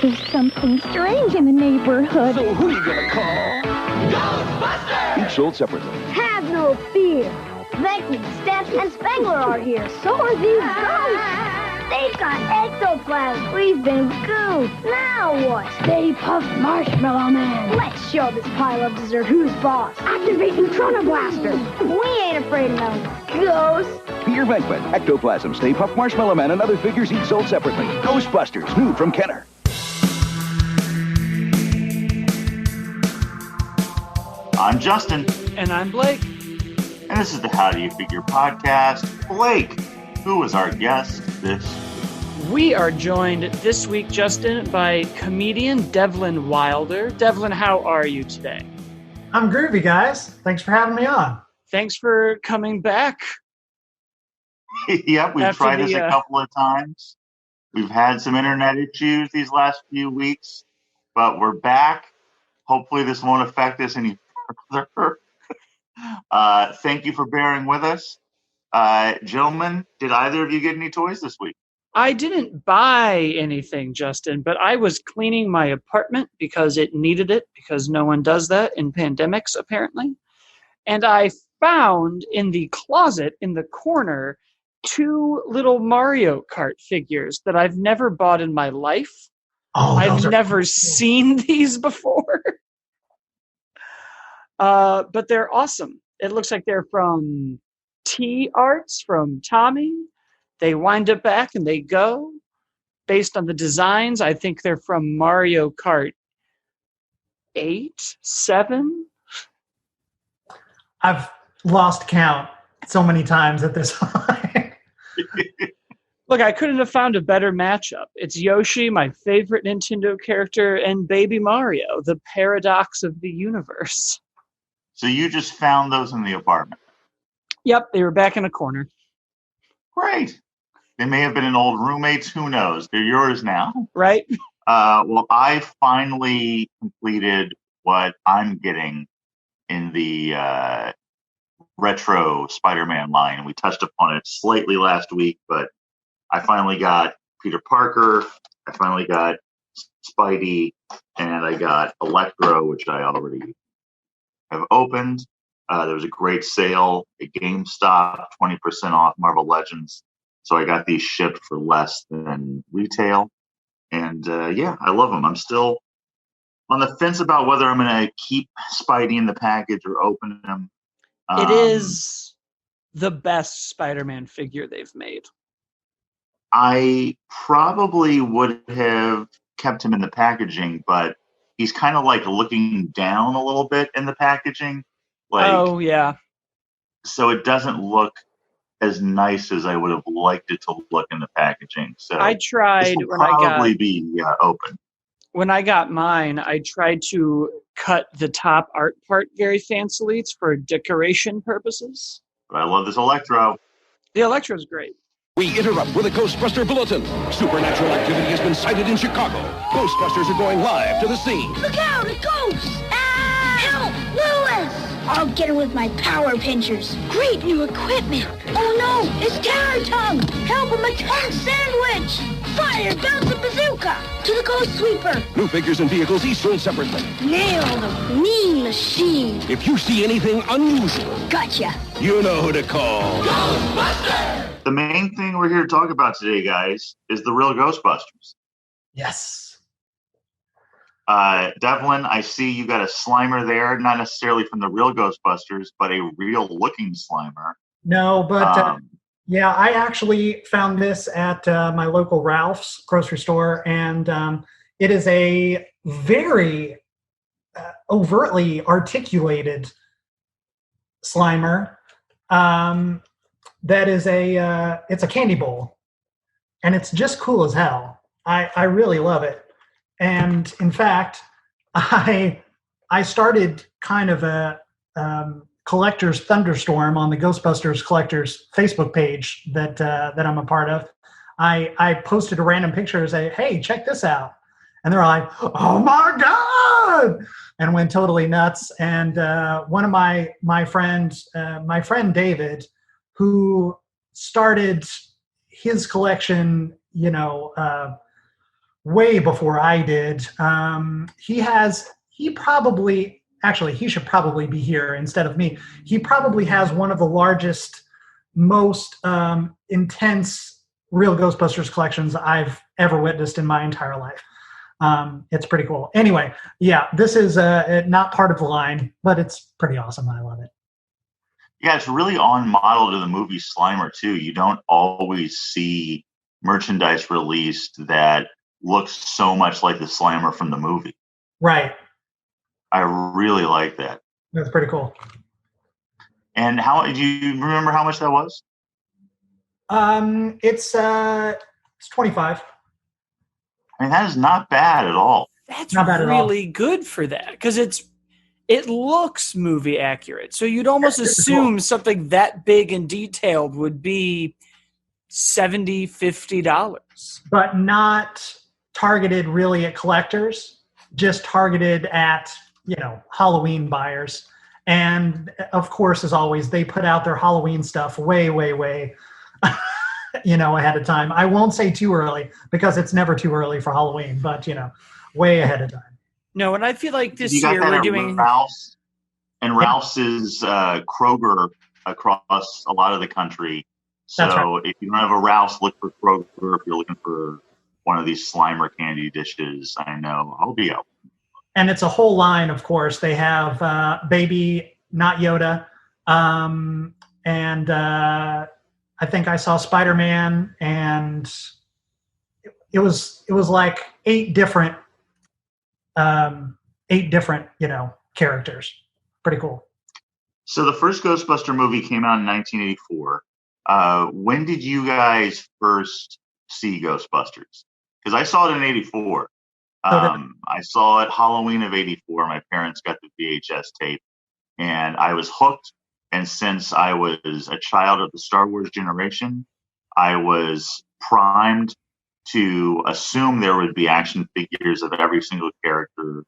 There's something strange in the neighborhood. So who are you gonna call? Ghostbusters! Each sold separately. Have no fear. Becky, Steph, and Spengler are here. So are these ghosts. They've got ectoplasm. We've been goofed. Now what? Stay Puft Marshmallow Man. Let's show this pile of dessert who's boss. Activate Neutrona Blaster. We ain't afraid of no ghosts. Peter Venkman, Ectoplasm, Stay Puft Marshmallow Man, and other figures each sold separately. Ghostbusters, new from Kenner. I'm Justin. And I'm Blake. And this is the How Do You Figure podcast. Blake, who is our guest this week? We are joined this week, Justin, by comedian Devlin Wilder. Devlin, how are you today? I'm groovy, guys. Thanks for having me on. Thanks for coming back. Yep, we've tried this a couple of times. We've had some internet issues these last few weeks, but we're back. Hopefully this won't affect us any further. Thank you for bearing with us. Gentlemen, did either of you get any toys this week? I didn't buy anything, Justin, but I was cleaning my apartment because it needed it, because no one does that in pandemics, apparently. And I found in the closet in the corner 2 little Mario Kart figures that I've never bought in my life. Oh, I've never seen these before. But they're awesome. It looks like they're from T Arts, from Tommy. They wind up back and they go. Based on the designs, I think they're from Mario Kart 8, 7. I've lost count so many times at this point. Look, I couldn't have found a better matchup. It's Yoshi, my favorite Nintendo character, and Baby Mario, the paradox of the universe. So you just found those in the apartment? Yep, they were back in a corner. Great. They may have been an old roommates. Who knows? They're yours now. Right? Well, I finally completed what I'm getting in the retro Spider-Man line. We touched upon it slightly last week, but I finally got Peter Parker. I finally got Spidey, and I got Electro, which I already have opened. There was a great sale at GameStop, 20% off Marvel Legends. So I got these shipped for less than retail. And yeah, I love them. I'm still on the fence about whether I'm going to keep Spidey in the package or open them. It is the best Spider-Man figure they've made. I probably would have kept him in the packaging, but he's kind of like looking down a little bit in the packaging. Like, oh, yeah. So it doesn't look as nice as I would have liked it to look in the packaging. So I tried when probably be open. When I got mine, I tried to cut the top art part very fancily. It's for decoration purposes. But I love this Electro. The Electro's great. We interrupt with a Ghostbuster bulletin. Supernatural activity has been sighted in Chicago. Ghostbusters are going live to the scene. Look out, a ghost! Ah! Help, Lewis! I'll get him with my power pinchers. Great new equipment. Oh no, it's Terror Tongue. Help him, a tongue sandwich. Fire, bounce a bazooka. To the Ghost Sweeper. New figures and vehicles each sold separately. Nailed him. Mean machine. If you see anything unusual, Gotcha. you know who to call. Ghostbusters! The main thing we're here to talk about today, guys, is the real Ghostbusters. Yes. Devlin, I see you got a Slimer there, not necessarily from the real Ghostbusters, but a real-looking Slimer. No, but yeah, I actually found this at my local Ralph's grocery store, and it is a very overtly articulated Slimer. That is it's a candy bowl, and it's just cool as hell. I really love it. And in fact, I started kind of a collector's thunderstorm on the Ghostbusters collectors Facebook page that I'm a part of. I posted a random picture and say, "Hey, check this out," and they're like, "Oh my god!" and went totally nuts. And one of my friends, my friend David, who started his collection, way before I did. He should probably be here instead of me. He probably has one of the largest, most intense real Ghostbusters collections I've ever witnessed in my entire life. It's pretty cool. Anyway, yeah, this is not part of the line, but it's pretty awesome. I love it. Yeah, it's really on model to the movie Slimer too. You don't always see merchandise released that looks so much like the Slimer from the movie. Right. I really like that. That's pretty cool. And how do you remember how much that was? It's 25. I mean, that is not bad at all. That's Not bad at all. really good for that because it looks movie accurate. So you'd almost That's assume cool. something that big and detailed would be $70, $50. But not targeted really at collectors, just targeted at, Halloween buyers. And of course, as always, they put out their Halloween stuff way, way, way, ahead of time. I won't say too early because it's never too early for Halloween, but, way ahead of time. No, and I feel like this You got year that we're at doing. Ralph's, and Ralph's is Kroger across a lot of the country. That's So if you don't have a Ralph's, look for Kroger. If you're looking for one of these Slimer candy dishes, I know I'll be out. And it's a whole line, of course. They have Baby Not Yoda, and I think I saw Spider-Man, and it was like eight different characters. Pretty cool. So the first Ghostbuster movie came out in 1984. When did you guys first see Ghostbusters? Because I saw it in 84. I saw it Halloween of 84. My parents got the VHS tape, and I was hooked. And since I was a child of the Star Wars generation, I was primed to assume there would be action figures of every single character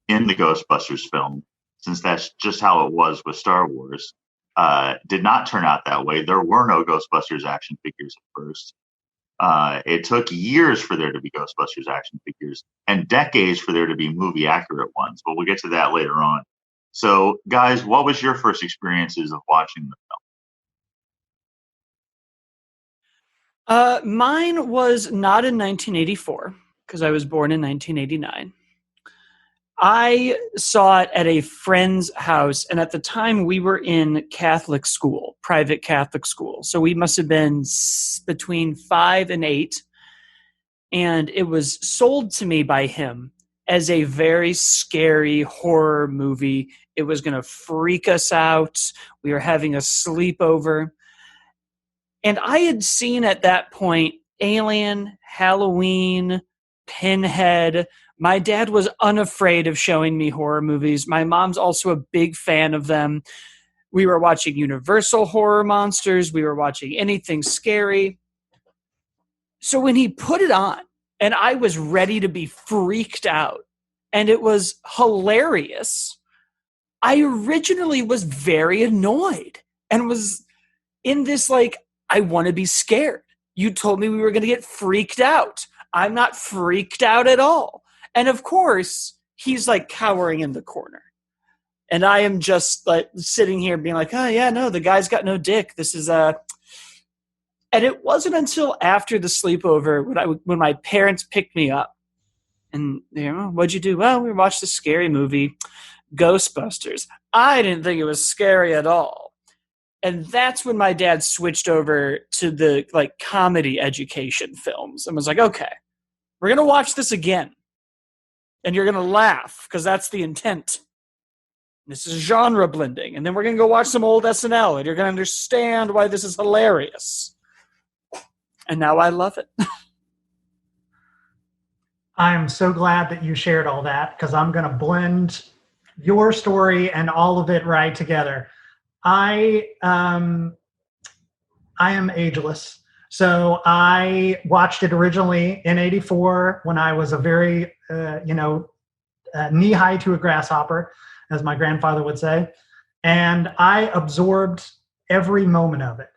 in the Ghostbusters film, since that's just how it was with Star Wars. Did not turn out that way. There were no Ghostbusters action figures at first. It took years for there to be Ghostbusters action figures and decades for there to be movie accurate ones, but we'll get to that later on. So, guys, what was your first experiences of watching the film? Mine was not in 1984 because I was born in 1989. I saw it at a friend's house, and at the time we were in Catholic school, private Catholic school. So we must have been between 5 and 8, and it was sold to me by him as a very scary horror movie. It was going to freak us out. We were having a sleepover. And I had seen at that point Alien, Halloween, Pinhead. My dad was unafraid of showing me horror movies. My mom's also a big fan of them. We were watching Universal horror monsters. We were watching anything scary. So when he put it on, and I was ready to be freaked out, and it was hilarious, I originally was very annoyed and was in this I want to be scared. You told me we were going to get freaked out. I'm not freaked out at all. And of course, he's cowering in the corner. And I am just sitting here being oh yeah, no, the guy's got no dick. This is And it wasn't until after the sleepover when my parents picked me up and what'd you do? Well, we watched a scary movie, Ghostbusters. I didn't think it was scary at all. And that's when my dad switched over to the comedy education films and was okay, we're going to watch this again. And you're going to laugh because that's the intent. This is genre blending. And then we're going to go watch some old SNL and you're going to understand why this is hilarious. And now I love it. I am so glad that you shared all that because I'm going to blend your story and all of it right together. I am ageless. So I watched it originally in 84 when I was a very, knee-high to a grasshopper, as my grandfather would say. And I absorbed every moment of it,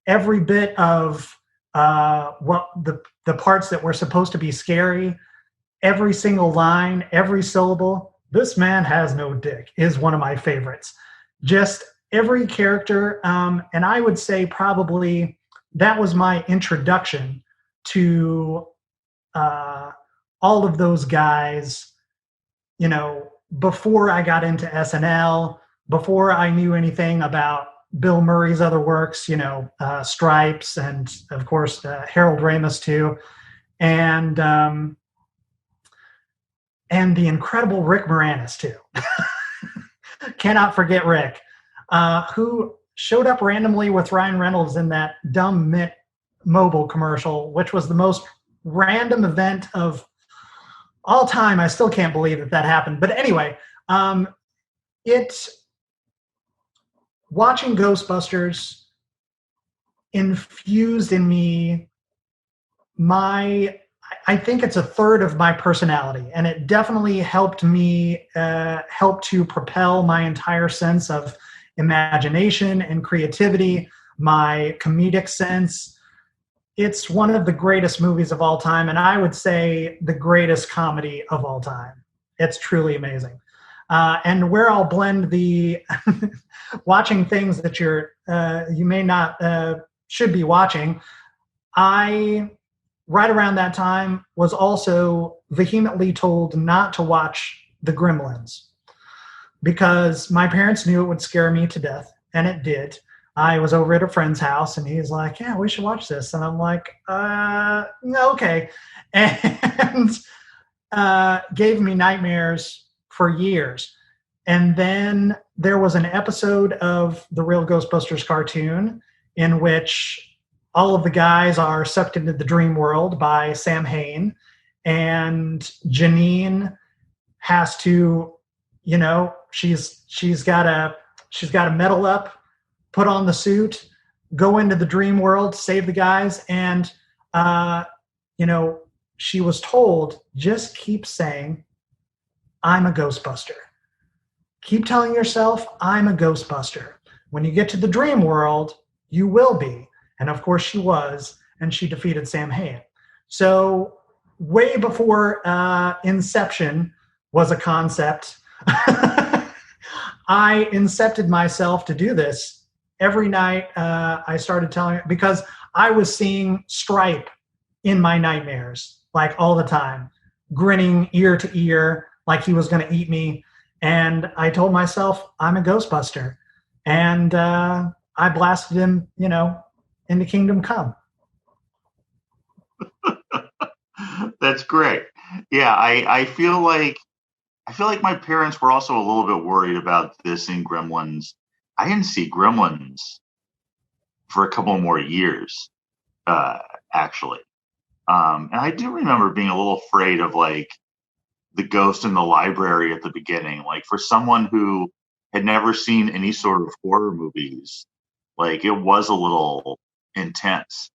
every bit of what the parts that were supposed to be scary every single line, every syllable. This man has no dick is one of my favorites. Just every character. And I would say probably that was my introduction to all of those guys, you know, before I got into SNL, before I knew anything about Bill Murray's other works, you know, Stripes, and of course Harold Ramis too, and the incredible Rick Moranis too. Cannot forget Rick, who showed up randomly with Ryan Reynolds in that dumb Mint Mobile commercial, which was the most random event of all time. I still can't believe that happened. But anyway, watching Ghostbusters infused in me I think it's a third of my personality, and it definitely helped me help to propel my entire sense of imagination and creativity, my comedic sense. It's one of the greatest movies of all time, and I would say the greatest comedy of all time. It's truly amazing. And where I'll blend the watching things that you may not should be watching, right around that time was also vehemently told not to watch The Gremlins because my parents knew it would scare me to death, and it did. I was over at a friend's house, and he's like, yeah, we should watch this. And I'm like, okay. And gave me nightmares for years. And then there was an episode of the Real Ghostbusters cartoon in which all of the guys are sucked into the dream world by Sam Hain, and Janine has to, you know, she's got to metal up, put on the suit, go into the dream world, save the guys, and you know, she was told, just keep saying, I'm a Ghostbuster. Keep telling yourself, I'm a Ghostbuster. When you get to the dream world, you will be. And of course she was, and she defeated Sam Hain. So way before Inception was a concept, I incepted myself to do this. Every night I started telling it because I was seeing Stripe in my nightmares, like all the time, grinning ear to ear, like he was going to eat me. And I told myself, I'm a Ghostbuster. And I blasted him, you know, into Kingdom Come. That's great. Yeah, I feel like my parents were also a little bit worried about this in Gremlins. I didn't see Gremlins for a couple more years, actually. And I do remember being a little afraid of like the ghost in the library at the beginning. Like for someone who had never seen any sort of horror movies, like it was a little intense.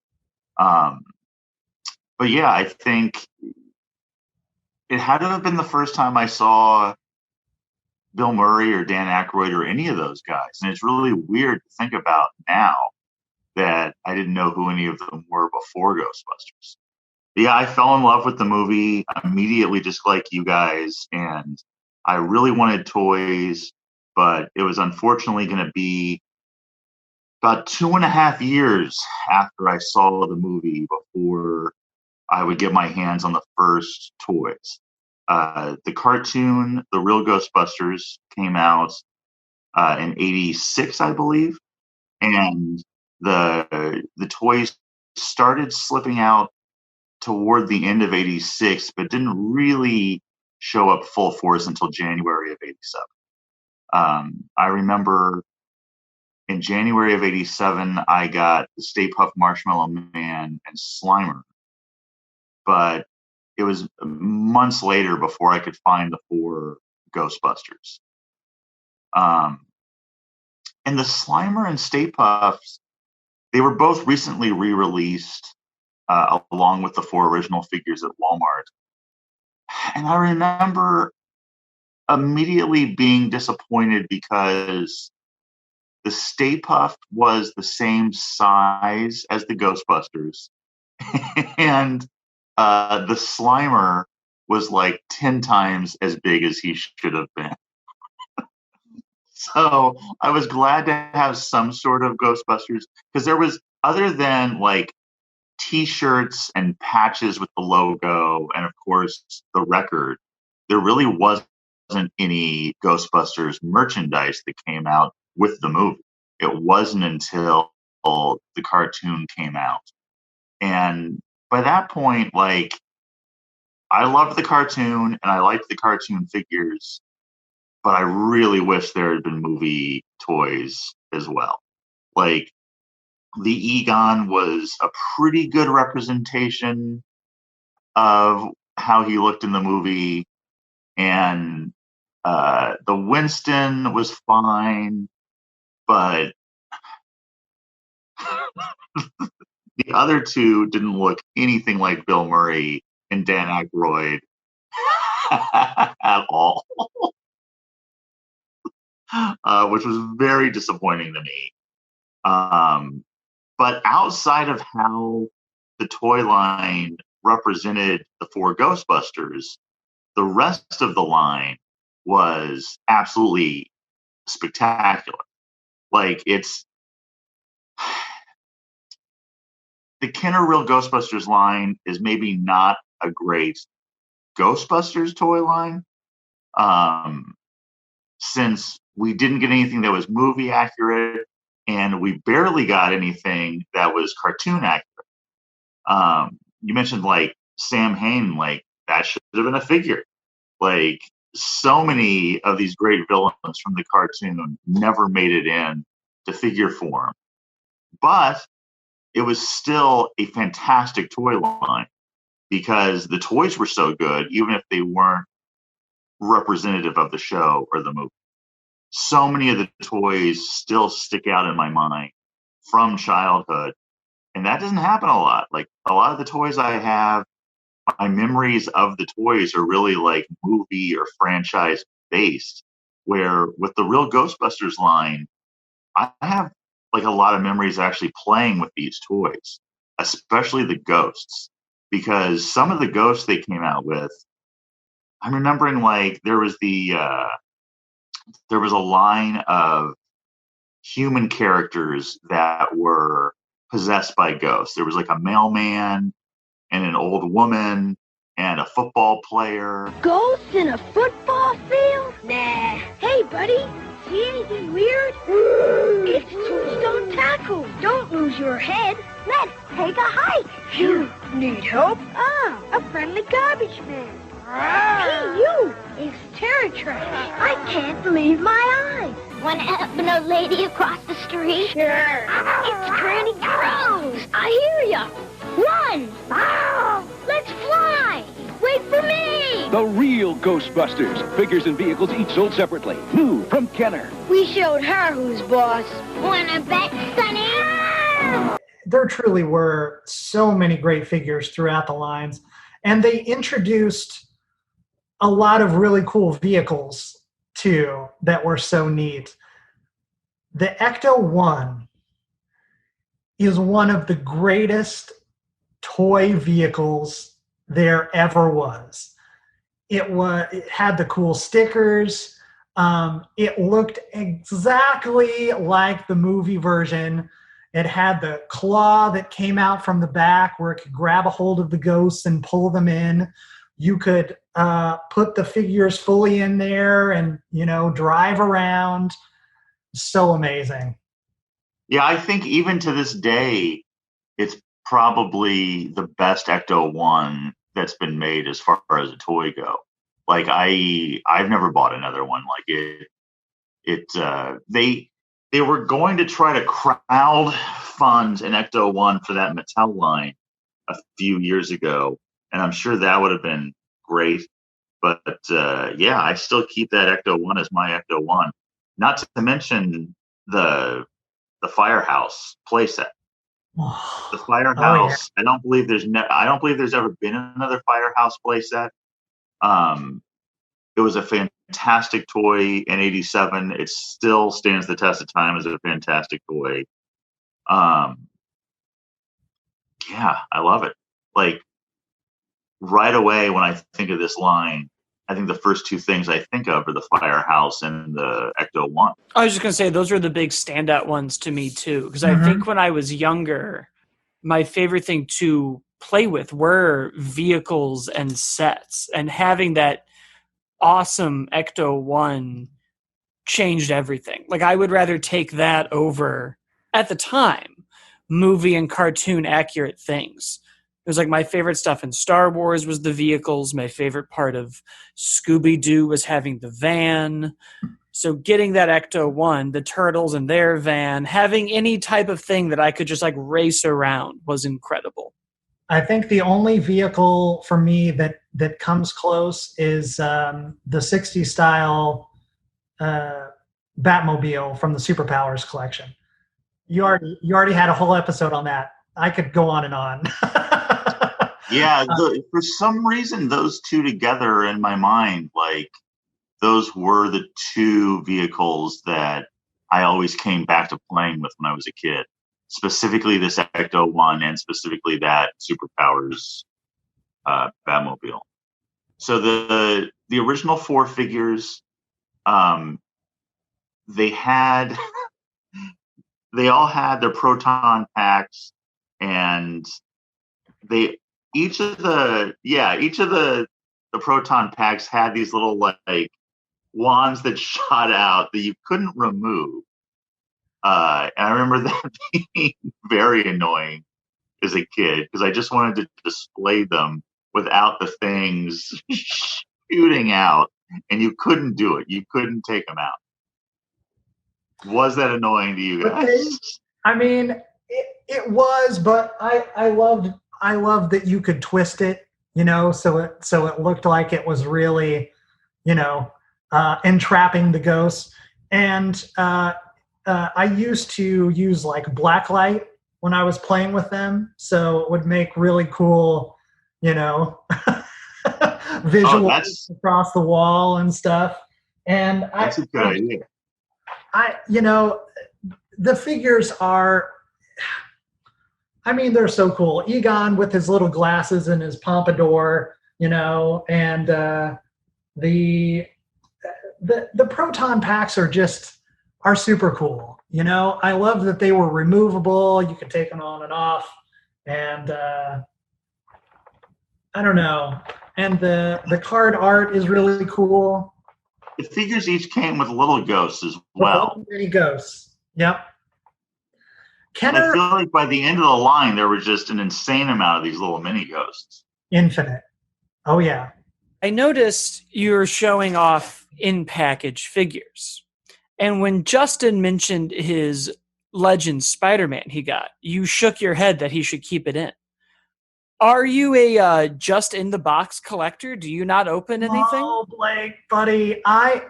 But yeah, I think it had to have been the first time I saw Bill Murray or Dan Aykroyd or any of those guys. And it's really weird to think about now that I didn't know who any of them were before Ghostbusters. But yeah, I fell in love with the movie immediately, just like you guys. And I really wanted toys, but it was unfortunately going to be about 2.5 years after I saw the movie before I would get my hands on the first toys. The cartoon, The Real Ghostbusters, came out in '86, I believe, and the toys started slipping out toward the end of '86, but didn't really show up full force until January of '87. I remember in January of '87, I got the Stay Puft Marshmallow Man and Slimer, but it was months later before I could find the 4 Ghostbusters. And the Slimer and Stay Puffs, they were both recently re-released along with the 4 original figures at Walmart. And I remember immediately being disappointed because the Stay Puft was the same size as the Ghostbusters. And the Slimer was like 10 times as big as he should have been. So I was glad to have some sort of Ghostbusters, because there was, other than like T-shirts and patches with the logo, and of course the record, there really wasn't any Ghostbusters merchandise that came out with the movie. It wasn't until the cartoon came out. And by that point, like, I loved the cartoon and I liked the cartoon figures, but I really wish there had been movie toys as well. Like, the Egon was a pretty good representation of how he looked in the movie, and the Winston was fine, but the other two didn't look anything like Bill Murray and Dan Aykroyd at all, which was very disappointing to me. But outside of how the toy line represented the four Ghostbusters, the rest of the line was absolutely spectacular. Like, it's the Kenner Real Ghostbusters line is maybe not a great Ghostbusters toy line, since we didn't get anything that was movie accurate, and we barely got anything that was cartoon accurate. You mentioned like Sam Hain, like that should have been a figure. Like, so many of these great villains from the cartoon never made it in to figure form, but it was still a fantastic toy line because the toys were so good, even if they weren't representative of the show or the movie. So many of the toys still stick out in my mind from childhood, and that doesn't happen a lot. Like, a lot of the toys I have, my memories of the toys are really like movie or franchise based, where with the Real Ghostbusters line, I have like a lot of memories actually playing with these toys, especially the ghosts, because some of the ghosts they came out with, I'm remembering like there was a line of human characters that were possessed by ghosts. There was like a mailman and an old woman and a football player. Ghosts in a football field? Nah. Hey, buddy, see anything weird? It's Tombstone Tackle. Don't lose your head. Let's take a hike. You need help? Ah, a friendly garbage man. Hey, you! It's Terror Trash. I can't believe my eyes. Want to help an old lady across the street? Sure. It's Granny Rose. I hear ya. Run! Let's fly! Wait for me! The Real Ghostbusters. Figures and vehicles each sold separately. New from Kenner. We showed her who's boss. Wanna bet, Sonny? There truly were so many great figures throughout the lines, and they introduced a lot of really cool vehicles too that were so neat. The Ecto-1 is one of the greatest toy vehicles there ever was. It had the cool stickers. It looked exactly like the movie version. It had the claw that came out from the back where it could grab a hold of the ghosts and pull them in. You could put the figures fully in there and, drive around. So amazing. Yeah, I think even to this day, it's probably the best Ecto-1 that's been made as far as a toy go. Like, I've never bought another one like it. They were going to try to crowd fund an Ecto-1 for that Mattel line a few years ago, and I'm sure that would have been great. But yeah, I still keep that Ecto-1 as my Ecto-1. Not to mention the Firehouse playset. The Firehouse. Oh, yeah. I don't believe there's ever been another Firehouse playset. It was a fantastic toy in '87. It still stands the test of time as a fantastic toy. Yeah, I love it. Like, right away when I think of this line, I think the first two things I think of are the Firehouse and the Ecto-1. I was just going to say, those are the big standout ones to me, too. Because I Mhm. think when I was younger, my favorite thing to play with were vehicles and sets. And having that awesome Ecto-1 changed everything. Like, I would rather take that over, at the time, movie and cartoon accurate things. It was like my favorite stuff in Star Wars was the vehicles. My favorite part of Scooby-Doo was having the van. So getting that Ecto-1, the turtles and their van, having any type of thing that I could just like race around was incredible. I think the only vehicle for me that comes close is the '60s style Batmobile from the Superpowers collection. You already had a whole episode on that. I could go on and on. Yeah, for some reason, those two together in my mind, like those were the two vehicles that I always came back to playing with when I was a kid. Specifically, this Ecto-1 and specifically that Superpowers Batmobile. So the original four figures, they all had their proton packs, and each of the proton packs had these little like wands that shot out that you couldn't remove. And I remember that being very annoying as a kid because I just wanted to display them without the things shooting out, and you couldn't do it. You couldn't take them out. Was that annoying to you guys? I mean, it was, but I loved that you could twist it, so it looked like it was really, entrapping the ghosts. And I used to use like blacklight when I was playing with them, so it would make really cool, visuals across the wall and stuff. And that's a good idea. The figures are, they're so cool. Egon with his little glasses and his pompadour, and the proton packs are super cool. I love that they were removable. You could take them on and off, and I don't know. And the card art is really cool. The figures each came with little ghosts as well. Many ghosts. Yep. I feel like by the end of the line, there was just an insane amount of these little mini ghosts. Infinite. Oh, yeah. I noticed you're showing off in-package figures. And when Justin mentioned his Legend Spider-Man he got, you shook your head that he should keep it in. Are you a just-in-the-box collector? Do you not open anything? Oh, Blake, buddy. I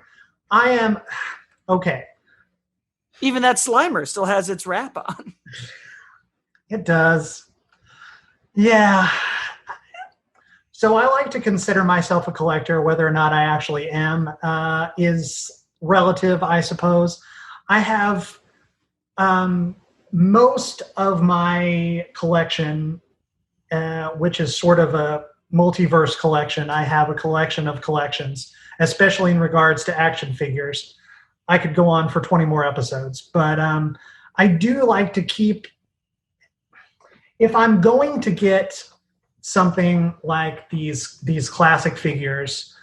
am... Okay. Even that Slimer still has its wrap on. It does. Yeah. So I like to consider myself a collector. Whether or not I actually am is relative, I suppose. I have most of my collection, which is sort of a multiverse collection. I have a collection of collections, especially in regards to action figures. I could go on for 20 more episodes, but I do like to keep, if I'm going to get something like these classic figures,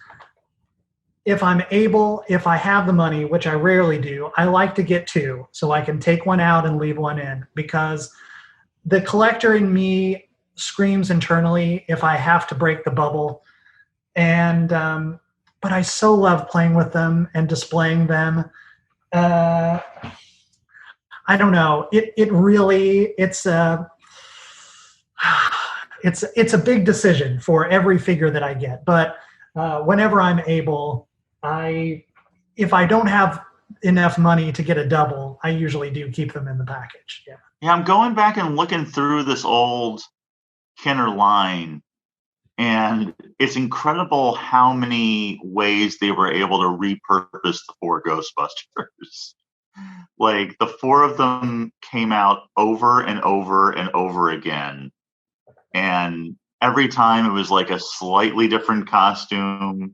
if I'm able, if I have the money, which I rarely do, I like to get two so I can take one out and leave one in, because the collector in me screams internally if I have to break the bubble. And but I so love playing with them and displaying them. I don't know. It really, it's a big decision for every figure that I get. But whenever I'm able, if I don't have enough money to get a double, I usually do keep them in the package. Yeah. Yeah, I'm going back and looking through this old Kenner line, and it's incredible how many ways they were able to repurpose the four Ghostbusters. Like, the four of them came out over and over and over again. And every time it was like a slightly different costume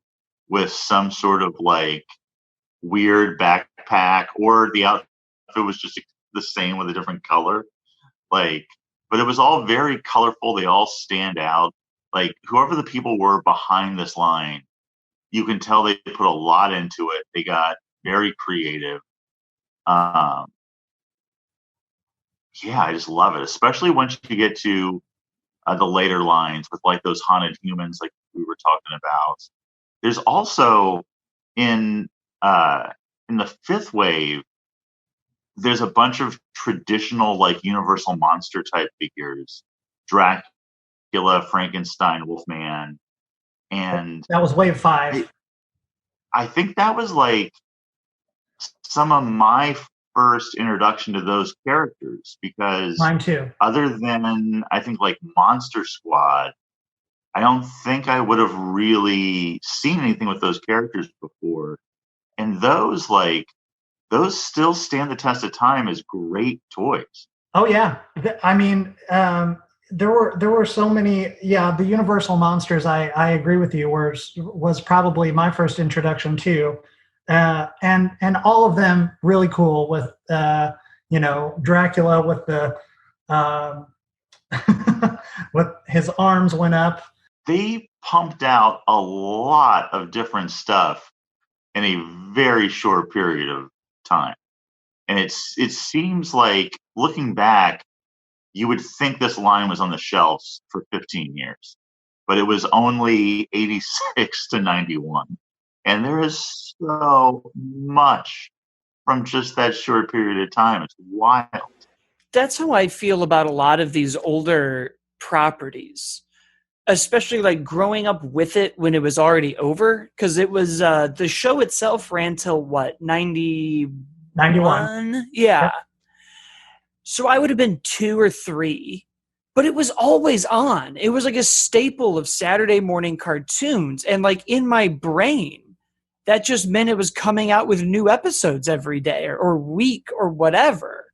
with some sort of like weird backpack, or the outfit was just the same with a different color. Like, but it was all very colorful. They all stand out. Like, whoever the people were behind this line, you can tell they put a lot into it. They got very creative. Um, yeah, I just love it, especially once you get to the later lines with like those haunted humans, like we were talking about. There's also in the fifth wave, there's a bunch of traditional like Universal monster type figures, Dracula, Frankenstein, Wolfman, and That was wave 5. I think that was like some of my first introduction to those characters, because Mine too. other than I think like Monster Squad, I don't think I would have really seen anything with those characters before. And those still stand the test of time as great toys. Oh yeah, I mean, there were so many. Yeah, the Universal monsters. I agree with you. Was probably my first introduction too, and all of them really cool with Dracula with the with his arms went up. They pumped out a lot of different stuff in a very short period of time. And it seems like, looking back, you would think this line was on the shelves for 15 years, but it was only 86 to 91. And there is so much from just that short period of time. It's wild. That's how I feel about a lot of these older properties, especially like growing up with it when it was already over, because it was the show itself ran till what, 91? Yeah. Yep. So I would have been 2 or 3, but it was always on. It was like a staple of Saturday morning cartoons. And like in my brain, that just meant it was coming out with new episodes every day or week or whatever.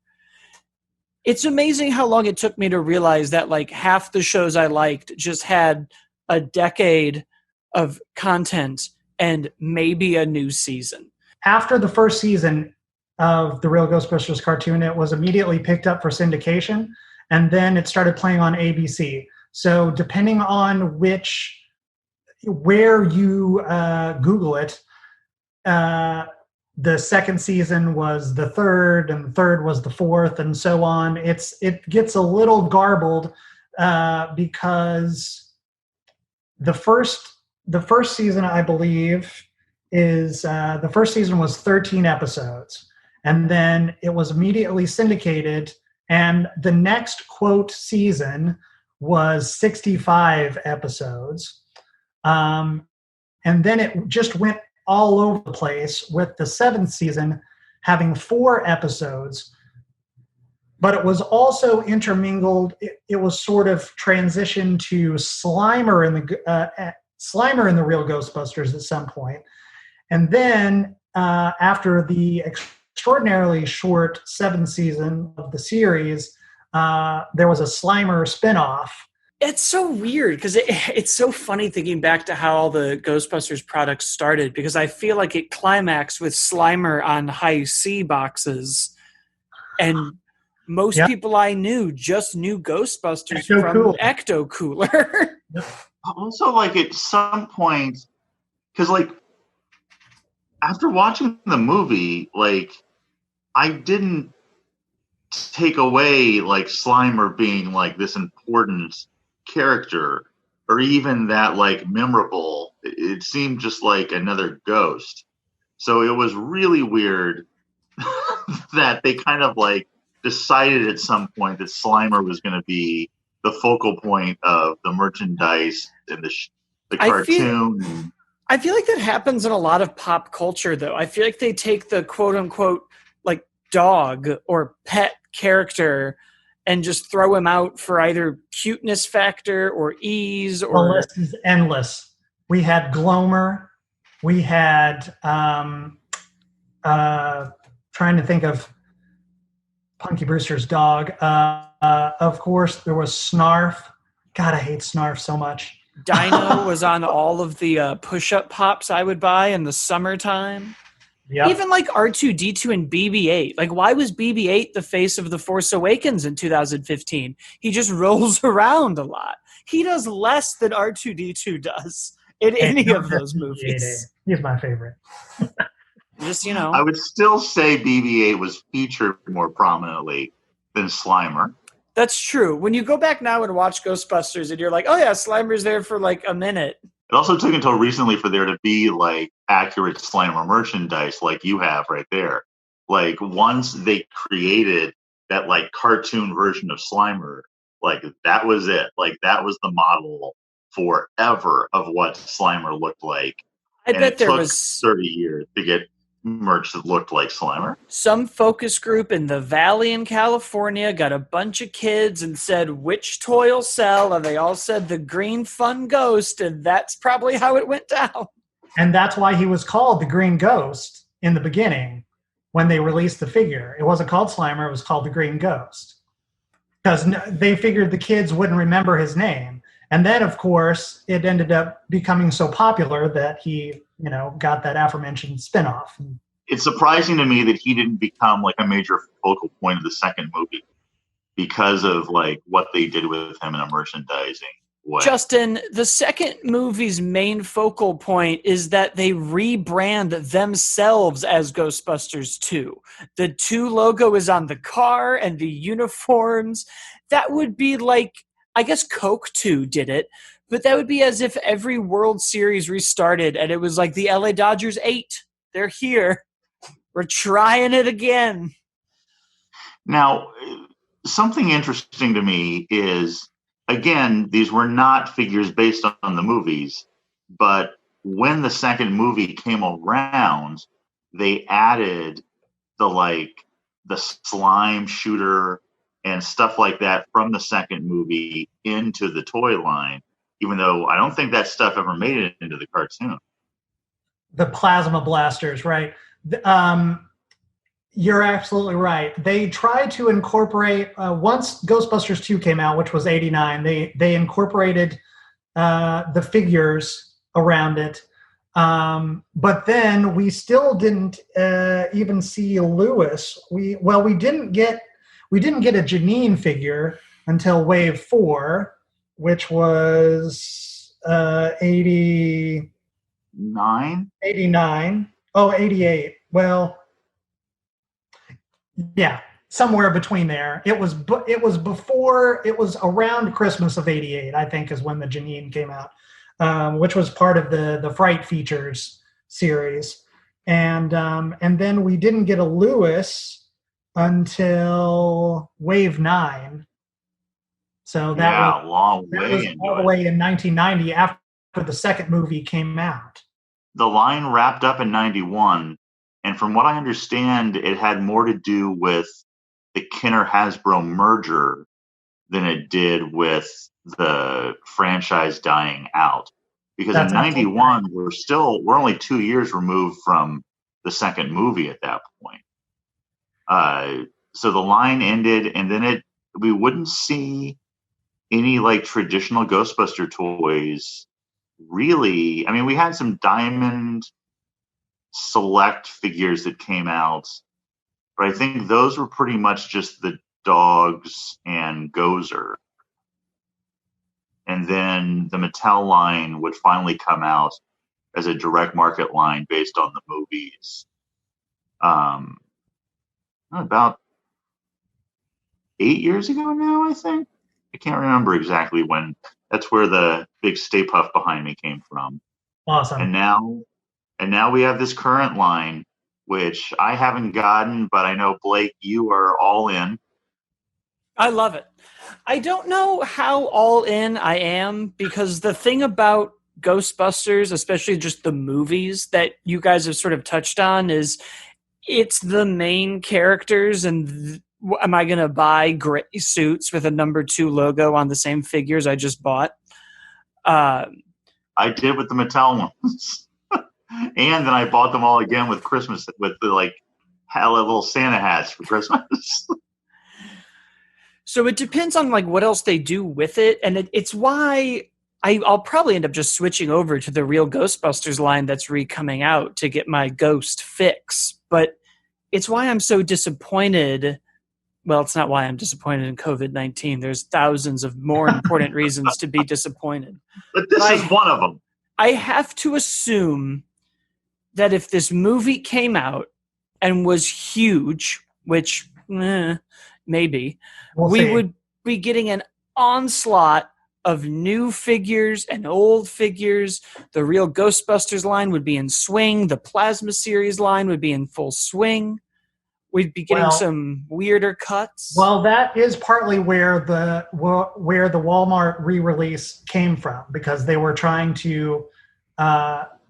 It's amazing how long it took me to realize that like half the shows I liked just had a decade of content and maybe a new season. After the first season of the Real Ghostbusters cartoon, it was immediately picked up for syndication, and then it started playing on ABC. So depending on where you Google it, the second season was the third, and the third was the fourth, and so on. It gets a little garbled because the first season, I believe, is the first season was 13 episodes. And then it was immediately syndicated, and the next quote season was 65 episodes. And then it just went all over the place, with the 7th season having 4 episodes. But it was also intermingled. It was sort of transitioned to Slimer in the Real Ghostbusters at some point. And then after the extraordinarily short 7th season of the series, there was a Slimer spinoff. It's so weird because it's so funny thinking back to how all the Ghostbusters products started, because I feel like it climaxed with Slimer on high C boxes, and most people I knew just knew Ghostbusters from Ecto Cooler. Also, like at some point, because like after watching the movie, like I didn't take away like Slimer being like this important character or even that like memorable. It seemed just like another ghost. So it was really weird that they kind of like decided at some point that Slimer was going to be the focal point of the merchandise and the cartoon. I feel like that happens in a lot of pop culture, though. I feel like they take the quote-unquote like dog or pet character and just throw him out for either cuteness factor or ease. Or the list is endless. We had Glomer. We had trying to think of Punky Brewster's dog. Of course, there was Snarf. God, I hate Snarf so much. Dino was on all of the push-up pops I would buy in the summertime. Yep. Even like R2-D2 and BB-8. Like, why was BB-8 the face of The Force Awakens in 2015? He just rolls around a lot. He does less than R2-D2 does in any of those movies. He's my favorite. Just, I would still say BB-8 was featured more prominently than Slimer. That's true. When you go back now and watch Ghostbusters and you're like, oh yeah, Slimer's there for like a minute. It also took until recently for there to be like accurate Slimer merchandise like you have right there. Like once they created that like cartoon version of Slimer, like that was it. Like that was the model forever of what Slimer looked like. I bet there was 30 years to get merch that looked like Slimer. Some focus group in the Valley in California got a bunch of kids and said, which toy will sell? And they all said the green fun ghost. And that's probably how it went down. And that's why he was called the Green Ghost in the beginning when they released the figure. It wasn't called Slimer. It was called the Green Ghost. Because they figured the kids wouldn't remember his name. And then, of course, it ended up becoming so popular that he, got that aforementioned spinoff. It's surprising to me that he didn't become like a major focal point of the second movie because of like what they did with him in a merchandising way. Justin, the second movie's main focal point is that they rebrand themselves as Ghostbusters 2. The 2 logo is on the car and the uniforms. That would be like, I guess Coke 2 did it, but that would be as if every World Series restarted and it was like the LA Dodgers 8. They're here. We're trying it again. Now, something interesting to me is, again, these were not figures based on the movies, but when the second movie came around, they added the slime shooter and stuff like that from the second movie into the toy line, even though I don't think that stuff ever made it into the cartoon. The plasma blasters, right? You're absolutely right. They tried to incorporate, once Ghostbusters 2 came out, which was 89, they incorporated the figures around it. But then we still didn't even see Lewis. We didn't get a Janine figure until Wave 4, which was 89. 89. Oh, 88. Well, yeah, somewhere between there. It was around Christmas of 88, I think, is when the Janine came out, which was part of the Fright Features series. And then we didn't get a Lewis until Wave 9. So that was all the way in 1990 after the second movie came out. The line wrapped up in 91, and from what I understand, it had more to do with the Kenner-Hasbro merger than it did with the franchise dying out. Because in 91, we're only 2 years removed from the second movie at that point. So the line ended, and then we wouldn't see any like traditional Ghostbuster toys. Really, I mean, we had some Diamond Select figures that came out, but I think those were pretty much just the dogs and Gozer. And then the Mattel line would finally come out as a direct market line based on the movies. About 8 years ago now, I think. I can't remember exactly when. That's where the big Stay Puft behind me came from. Awesome. And now we have this current line, which I haven't gotten, but I know, Blake, you are all in. I love it. I don't know how all in I am, because the thing about Ghostbusters, especially just the movies that you guys have sort of touched on, is it's the main characters, and am I going to buy gray suits with a number 2 logo on the same figures I just bought? I did with the Mattel ones. And then I bought them all again with Christmas, with the like little Santa hats for Christmas. So it depends on like what else they do with it, and it's why I'll probably end up just switching over to the real Ghostbusters line that's coming out to get my ghost fix. But it's why I'm so disappointed. Well, it's not why I'm disappointed in COVID-19. There's thousands of more important reasons to be disappointed. But this is one of them. I have to assume that if this movie came out and was huge, which maybe, we would be getting an onslaught of new figures and old figures. The real Ghostbusters line would be in swing. The Plasma series line would be in full swing. We'd be getting some weirder cuts. Well, that is partly where the Walmart re-release came from, because they were trying to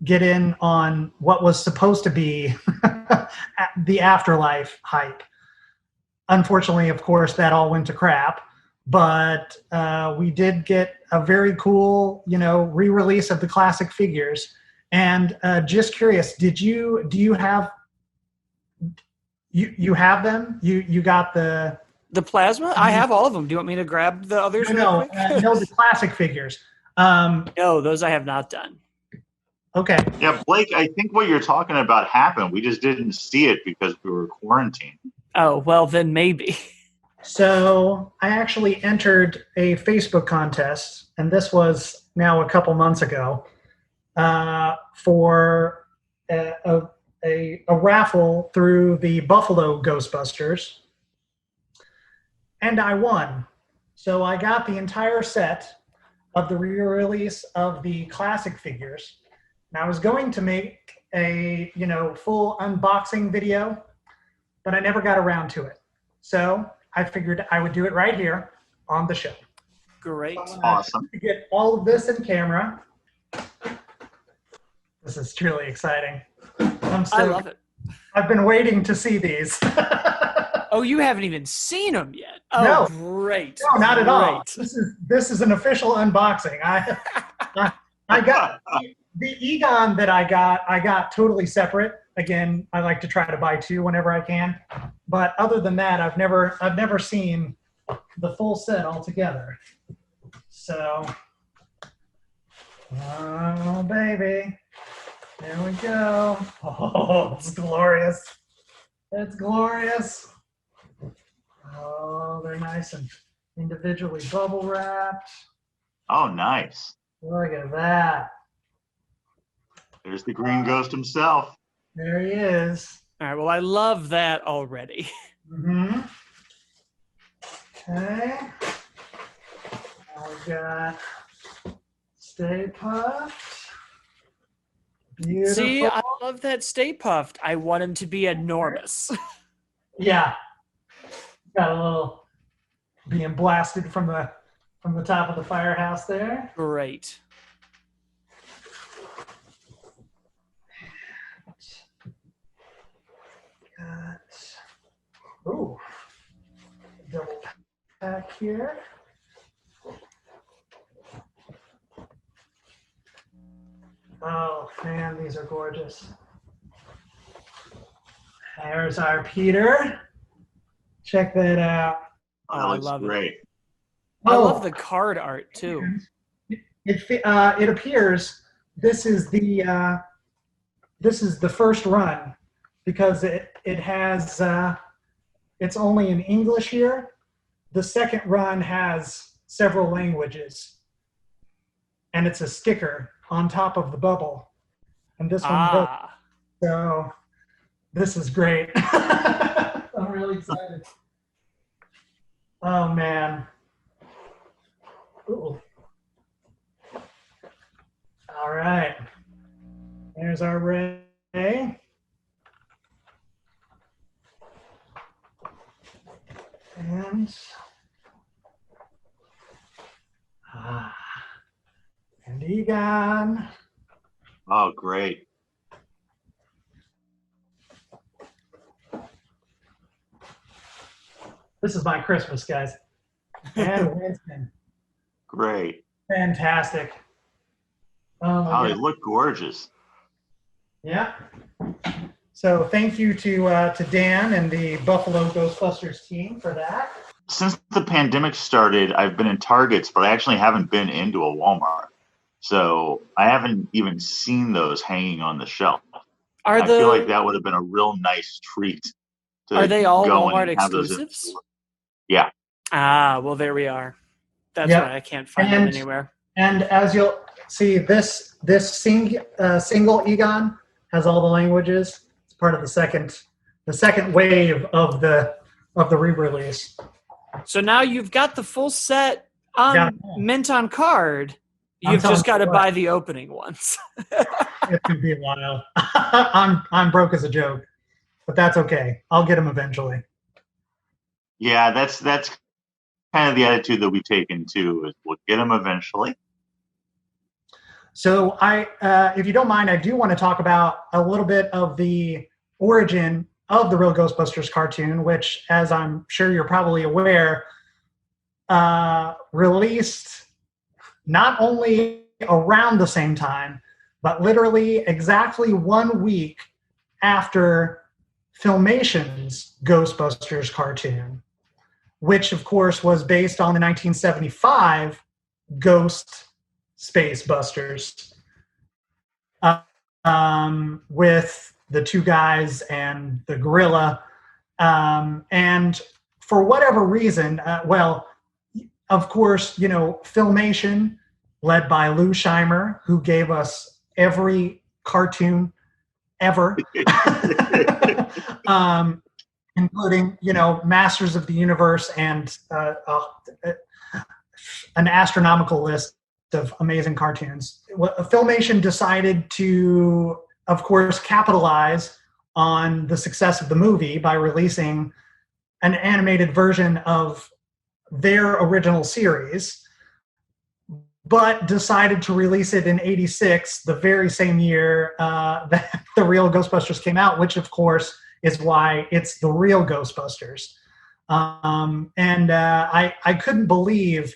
get in on what was supposed to be the Afterlife hype. Unfortunately, of course, that all went to crap. But we did get a very cool, re-release of the classic figures. And just curious, do you have you have them? You got the Plasma? I have all of them. Do you want me to grab the others? No, the classic figures. No, those I have not done. Okay. Yeah, Blake, I think what you're talking about happened. We just didn't see it because we were quarantined. Oh, well, then maybe. So I actually entered a Facebook contest, and this was now a couple months ago, for a raffle through the Buffalo Ghostbusters, and I won. So I got the entire set of the re-release of the classic figures. And I was going to make a full unboxing video, but I never got around to it. So I figured I would do it right here on the show. Great. Awesome. To get all of this in camera. This is truly exciting. I love it. I've been waiting to see these. Oh, you haven't even seen them yet? Oh, No. Great. No, not at all. Great. This is an official unboxing. I got the Egon that I got totally separate. Again, I like to try to buy two whenever I can. But other than that, I've never seen the full set altogether. So, oh baby, there we go. Oh, it's glorious. It's glorious. Oh, they're nice and individually bubble wrapped. Oh, nice. Look at that. There's the Green Ghost himself. There he is. All right, well, I love that already. Mm-hmm. Okay. Now we got Stay Puft. Beautiful. See, I love that Stay Puffed. I want him to be enormous. Yeah. Got a little being blasted from the top of the firehouse there. Great. Ooh, double pack here. Oh man, these are gorgeous. There's our Peter. Check that out. Oh, I it's love great. it. I love the card art too. It appears this is the first run, because it has it's only in English here. The second run has several languages, and it's a sticker on top of the bubble, and this one does. So this is great. I'm really excited. Oh man. Ooh. All right. There's our Ray. And Egon. Oh, great. This is my Christmas, guys. And Winston. Great. Fantastic. Oh, they look gorgeous. Yeah. So thank you to Dan and the Buffalo Ghostbusters team for that. since the pandemic started, I've been in Targets, but I actually haven't been into a Walmart. So I haven't even seen those hanging on the shelf. Are I feel like the that would have been a real nice treat to are they all go in Walmart and have those. exclusives? Yeah. Ah, well, there we are. That's Yep. why I can't find them anywhere. And as you'll see, this single Egon has all the languages. It's part of the second wave of the re-release. So now you've got the full set mint on card. You've just got to buy the opening ones. It could be a while. I'm broke as a joke, but that's okay. I'll get them eventually. Yeah, that's kind of the attitude that we've taken too. Is we'll get them eventually. So if you don't mind, I do want to talk about a little bit of the origin of the real Ghostbusters cartoon, which, as I'm sure you're probably aware, released not only around the same time, but literally exactly 1 week after Filmation's Ghostbusters cartoon, which, of course, was based on the 1975 Ghost Space Busters, with the two guys and the gorilla. And for whatever reason, of course, Filmation, led by Lou Scheimer, who gave us every cartoon ever, including, Masters of the Universe and an astronomical list of amazing cartoons. Filmation decided to, of course, capitalize on the success of the movie by releasing an animated version of their original series, but decided to release it in '86, the very same year that the real Ghostbusters came out, which, of course, is why it's the real Ghostbusters. I couldn't believe,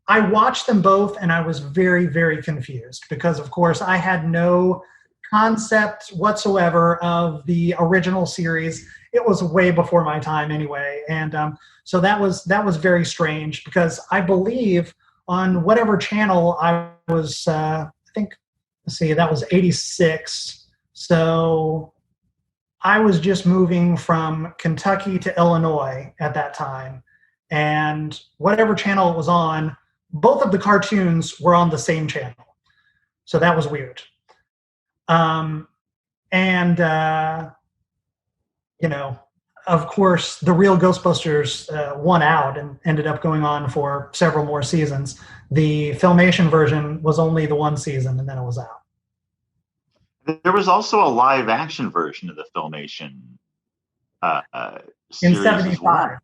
I watched them both and I was very, very confused because, of course, I had no concept whatsoever of the original series. It was way before my time anyway. And so that was very strange because I believe on whatever channel I was, that was 86. So I was just moving from Kentucky to Illinois at that time. And whatever channel it was on, both of the cartoons were on the same channel. So that was weird. Of course, the real Ghostbusters won out and ended up going on for several more seasons. The Filmation version was only the 1 season, and then it was out. There was also a live action version of the Filmation series in '75. well.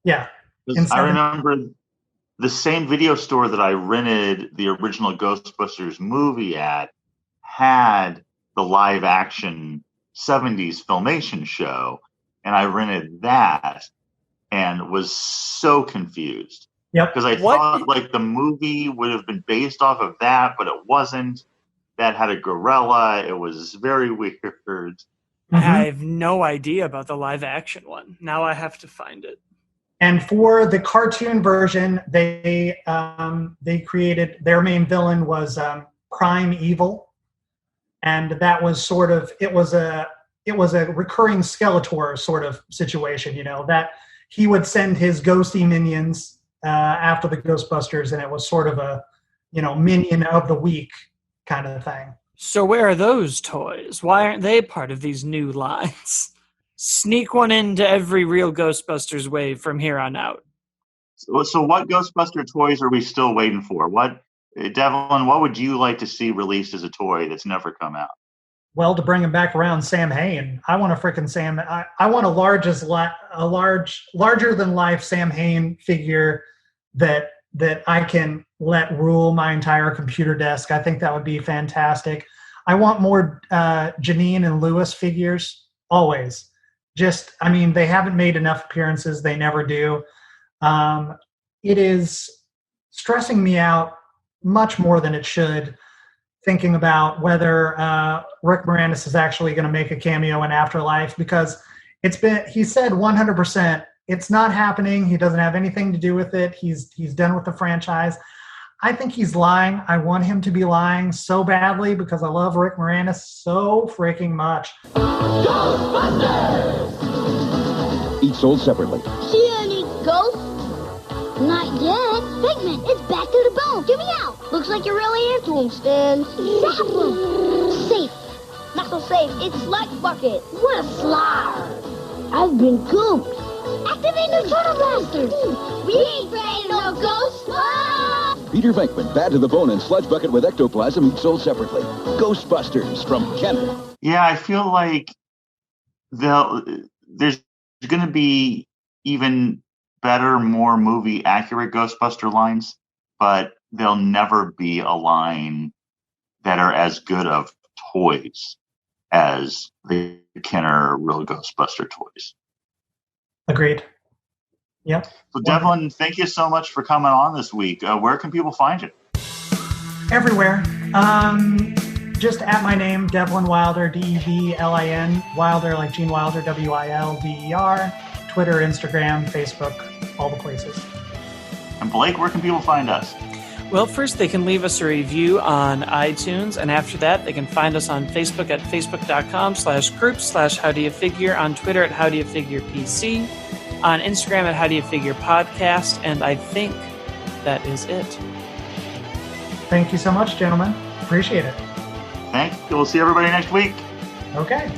Yeah. I remember the same video store that I rented the original Ghostbusters movie at had the live action 70s Filmation show, and I rented that and was so confused. Yep. Because I thought the movie would have been based off of that, but it wasn't. That had a gorilla. It was very weird. Mm-hmm. I have no idea about the live action one. Now I have to find it. And for the cartoon version, they created, their main villain was Prime Evil, and that was it was a recurring Skeletor sort of situation, that he would send his ghosty minions after the Ghostbusters, and it was sort of a minion of the week kind of thing. So where are those toys? Why aren't they part of these new lines? Sneak one into every real Ghostbusters wave from here on out. So what Ghostbuster toys are we still waiting for? Devlin, what would you like to see released as a toy that's never come out? Well, to bring him back around, Sam Hain. I want a frickin' Sam. I want a larger than life Sam Hain figure that I can let rule my entire computer desk. I think that would be fantastic. I want more Janine and Lewis figures, always. They haven't made enough appearances. They never do. It is stressing me out much more than it should, thinking about whether Rick Moranis is actually going to make a cameo in Afterlife, because he said 100% It's not happening. He doesn't have anything to do with it. He's done with the franchise. I think he's lying. I want him to be lying so badly because I love Rick Moranis so freaking much. Each sold separately. See any ghosts? Not yet. Figment, it's back to the bone. Get me out. Looks like you're really into him, Stan. Devlin. Safe. Not so safe. It's Sludge Bucket. What a slide. I've been gooped. Activate new turtle blasters. We ain't afraid of no ghosts. Ah! Peter Venkman, bad to the bone, and Sludge Bucket with ectoplasm, each sold separately. Ghostbusters from Kenner. Yeah, I feel like there's going to be even better, more movie accurate Ghostbuster lines, but there'll never be a line that are as good of toys as the Kenner real Ghostbuster toys. Agreed. Yep. So Devlin, thank you so much for coming on this week. Where can people find you? Everywhere. Just at my name, Devlin Wilder, Devlin, Wilder like Gene Wilder, Wilder, Twitter, Instagram, Facebook, all the places. And Blake, where can people find us? Well, first they can leave us a review on iTunes, and after that they can find us on Facebook at facebook.com/groups/howdoyoufigure, on Twitter at howdoyoufigurepc, on Instagram at howdoyoufigurepodcast, and I think that is it. Thank you so much, gentlemen. Appreciate it. Thank you. We'll see everybody next week. Okay.